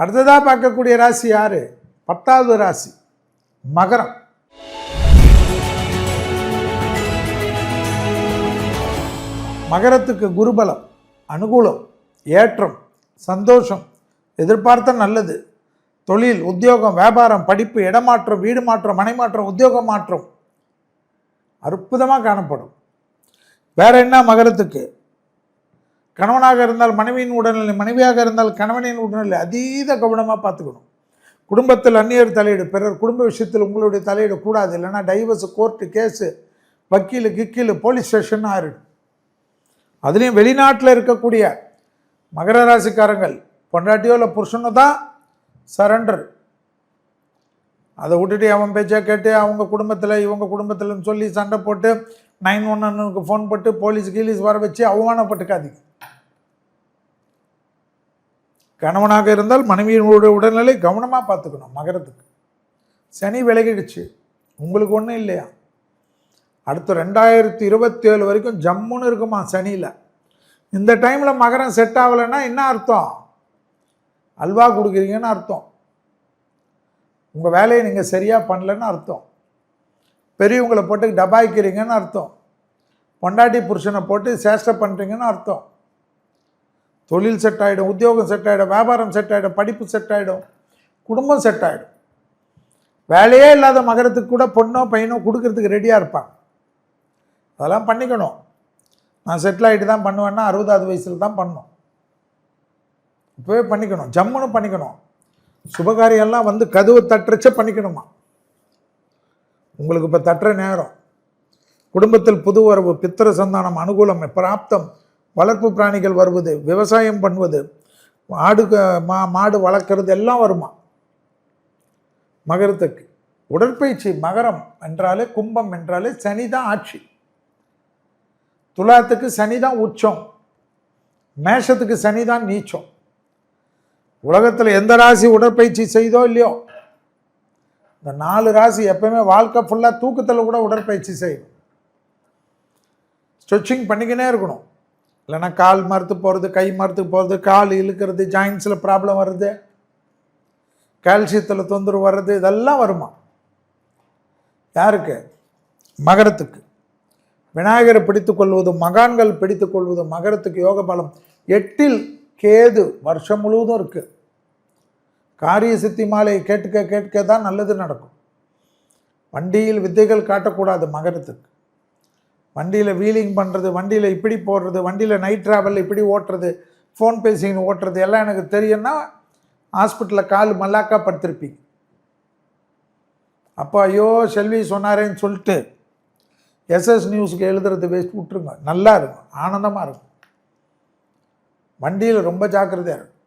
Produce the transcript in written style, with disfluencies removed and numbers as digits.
அடுத்ததாக பார்க்கக்கூடிய ராசி யார்? 10வது ராசி மகரம். மகரத்துக்கு குருபலம், அனுகூலம், ஏற்றம், சந்தோஷம், எதிர்பார்த்த நல்லது, தொழில், உத்தியோகம், வியாபாரம், படிப்பு, இடமாற்றம், வீடு மாற்றம், மனை மாற்றம், உத்தியோக மாற்றம் அற்புதமாக காணப்படும். வேற என்ன? மகரத்துக்கு கணவனாக இருந்தால் மனைவியின் உடல்நிலை, மனைவியாக இருந்தால் கணவனின் உடல்நிலை அதீத கவனமாக பார்த்துக்கணும். குடும்பத்தில் அந்நியர் தலையீடு, பிறர் குடும்ப விஷயத்தில் உங்களுடைய தலையீடு கூடாது. இல்லைன்னா டைவர்ஸு, கோர்ட்டு கேஸு, வக்கீலு, கிக்கீலு, போலீஸ் ஸ்டேஷன் ஆயிடும். அதுலேயும் வெளிநாட்டில் இருக்கக்கூடிய மகர ராசிக்காரங்கள் பொண்டாட்டியோ இல்லை புருஷனோ தான் சரண்டர். அதை விட்டுட்டு அவன் பேச்சா கேட்டு அவங்க குடும்பத்தில் இவங்க குடும்பத்தில்னு சொல்லி சண்டை போட்டு 911க்கு ஃபோன் போட்டு போலீஸ் கீலீஸ் வர வச்சு அவமானப்பட்டுக்காதீங்க. கணவனாக இருந்தால் மனைவியினுடைய உடல்நிலை கவனமாக பார்த்துக்கணும். மகரத்துக்கு சனி விலகிடுச்சு, உங்களுக்கு ஒன்றும் இல்லையா? அடுத்த 2027 வரைக்கும் ஜம்முன்னு இருக்குமா சனியில். இந்த டைமில் மகரம் செட் ஆகலைன்னா என்ன அர்த்தம்? அல்வா கொடுக்குறீங்கன்னு அர்த்தம். உங்கள் வேலையை நீங்கள் சரியாக பண்ணலன்னு அர்த்தம். பெரியவங்களை போட்டு டபாய்க்கிறீங்கன்னு அர்த்தம். பொண்டாட்டி புருஷனை போட்டு சேஷ்டை பண்ணுறீங்கன்னு அர்த்தம். தொழில் செட் ஆகிடும், உத்தியோகம் செட் ஆகிடும், வியாபாரம் செட் ஆகிடும், படிப்பு செட் ஆகிடும், குடும்பம் செட் ஆகிடும். வேலையே இல்லாத மகரத்துக்கு கூட பொண்ணோ பையனோ கொடுக்கறதுக்கு ரெடியாக இருப்பாங்க. அதெல்லாம் பண்ணிக்கணும். நான் செட்டில் ஆகிட்டு தான் பண்ணுவேன்னா 60வது வயசில் தான் பண்ணணும். இப்போவே பண்ணிக்கணும், ஜம்முன்னு பண்ணிக்கணும். சுபகாரியெல்லாம் வந்து கதவு தட்டுறச்ச பண்ணிக்கணுமா. உங்களுக்கு இப்போ தட்டுற நேரம். குடும்பத்தில் புது வரவு, பித்திர சந்தானம், அனுகூலம், பிராப்தம், வளர்ப்பு பிராணிகள் வருவது, விவசாயம் பண்ணுவது, மாடு வளர்க்குறது எல்லாம் வருமா மகரத்துக்கு. உடற்பயிற்சி மகரம் என்றாலே, கும்பம் என்றாலே சனி தான் ஆட்சி. துலாத்துக்கு சனி தான் உச்சம், மேஷத்துக்கு சனி தான் நீச்சம். உலகத்தில் எந்த ராசி உடற்பயிற்சி செய்தோ இல்லையோ, இந்த 4 ராசி எப்பவுமே வாழ்க்கை ஃபுல்லாக தூக்கத்தில் கூட உடற்பயிற்சி செய்யணும். ஸ்ட்ரெச்சிங் பண்ணிக்கினே இருக்கணும். இல்லைன்னா கால் மறுத்து போகிறது, கை மறுத்து போகிறது, கால் இழுக்கிறது, ஜாயின்ஸில் ப்ராப்ளம் வருது, கால்சியத்தில் தொந்தரவு வர்றது, இதெல்லாம் வருமா யாருக்கு? மகரத்துக்கு. விநாயகரை பிடித்து கொள்வது, மகான்கள் பிடித்து கொள்வது மகரத்துக்கு யோக பலம். 8ல் கேது வருஷம் முழுவதும் இருக்கு. காரிய சித்தி மாலை கேட்க தான் நல்லது நடக்கும். வண்டியில் வித்தைகள் காட்டக்கூடாது மகரத்துக்கு. வண்டியில் வீலிங் பண்ணுறது, வண்டியில் இப்படி போடுறது, வண்டியில் நைட் ட்ராவல் இப்படி ஓட்டுறது, ஃபோன் பேசின்னு ஓட்டுறது எல்லாம் எனக்கு தெரியும்னா ஹாஸ்பிட்டலில் கால் மல்லாக்கா படுத்திருப்பீங்க. அப்போ ஐயோ செல்வி சொன்னாரேன்னு சொல்லிட்டு SS நியூஸுக்கு எழுதுறது வேஸ்ட் விட்டுருங்க. நல்லா இருக்கும், ஆனந்தமாக இருக்கும். வண்டியில் ரொம்ப ஜாக்கிரதையாக இருக்கும்.